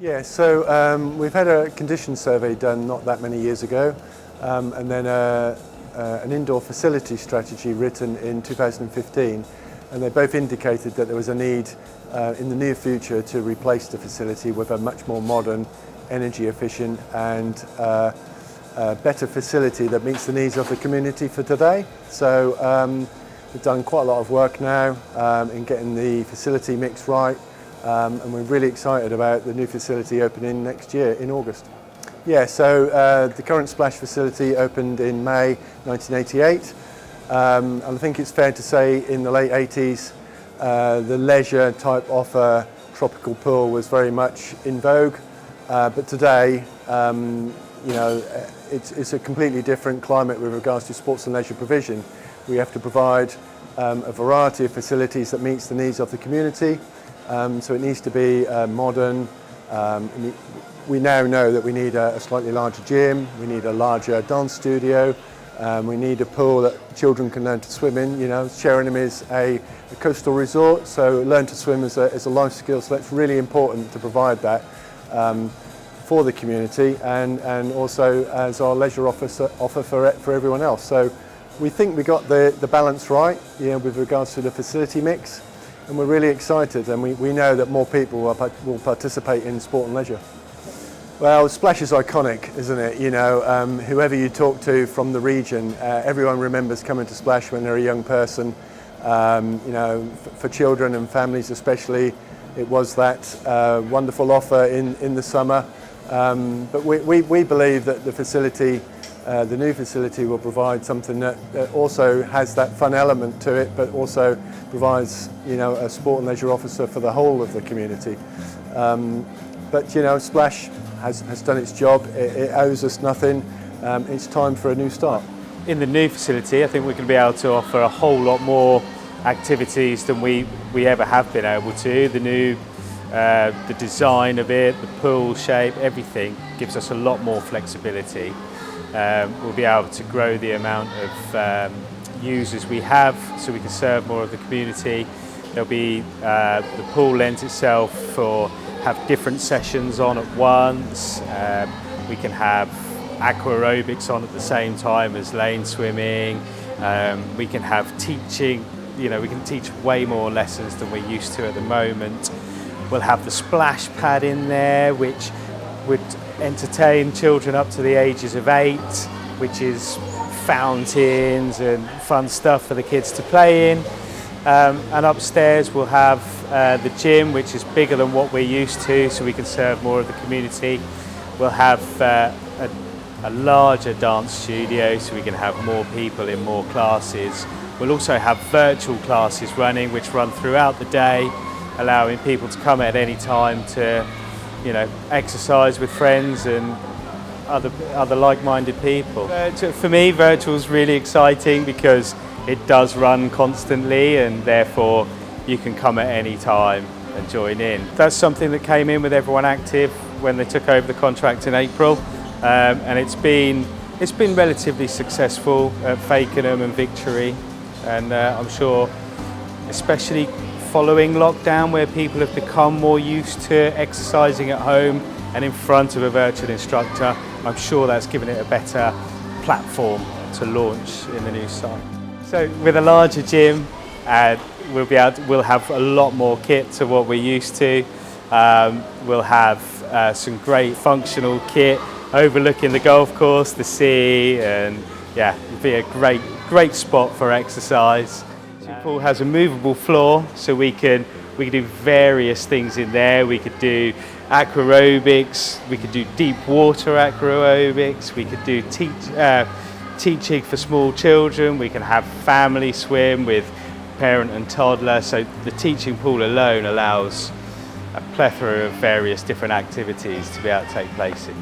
Yeah, so we've had a condition survey done not that many years ago, and then an indoor facility strategy written in 2015, and they both indicated that there was a need in the near future to replace the facility with a much more modern, energy efficient and better facility that meets the needs of the community for today. So we've done quite a lot of work now in getting the facility mix right. And we're really excited about the new facility opening next year in August. Yeah, so the current Splash facility opened in May 1988, and I think it's fair to say in the late 80s the leisure type offer tropical pool was very much in vogue, but today it's a completely different climate with regards to sports and leisure provision. We have to provide a variety of facilities that meets the needs of the community. So it needs to be modern. We now know that we need a slightly larger gym, we need a larger dance studio, we need a pool that children can learn to swim in. You know, Sheringham is a coastal resort, so learn to swim is a life skill, so that's really important to provide that for the community and also as our leisure offer for everyone else. So we think we got the balance right, with regards to the facility mix. And we're really excited, and we know that more people will participate in sport and leisure. Well, Splash is iconic, isn't it? Whoever you talk to from the region, everyone remembers coming to Splash when they're a young person. For children and families especially, it was that wonderful offer in the summer. But we believe that the facility, the new facility, will provide something that also has that fun element to it, but also provides, a sport and leisure officer for the whole of the community. But Splash has done its job. It owes us nothing. It's time for a new start. In the new facility, I think we're going to be able to offer a whole lot more activities than we ever have been able to. The design of it, the pool shape, everything gives us a lot more flexibility. We'll be able to grow the amount of users we have so we can serve more of the community. There'll be the pool lends itself for have different sessions on at once. We can have aqua aerobics on at the same time as lane swimming. We can have teaching, we can teach way more lessons than we're used to at the moment. We'll have the splash pad in there, which would entertain children up to the ages of 8, which is fountains and fun stuff for the kids to play in. And upstairs we'll have the gym, which is bigger than what we're used to, so we can serve more of the community. We'll have a larger dance studio, so we can have more people in more classes. We'll also have virtual classes running, which run throughout the day, allowing people to come at any time to exercise with friends and other like-minded people. For me, virtual is really exciting because it does run constantly, and therefore you can come at any time and join in. That's something that came in with Everyone Active when they took over the contract in April, and it's been relatively successful at Fakenham and Victory, and I'm sure, especially following lockdown, where people have become more used to exercising at home and in front of a virtual instructor, I'm sure that's given it a better platform to launch in the new site. So with a larger gym, we'll have a lot more kit to what we're used to. We'll have some great functional kit overlooking the golf course, the sea, and it'll be a great spot for exercise. The pool has a movable floor, so we can do various things in there. We could do aqua aerobics, we could do deep water aqua aerobics, we could do teaching for small children, we can have family swim with parent and toddler. So the teaching pool alone allows a plethora of various different activities to be able to take place in.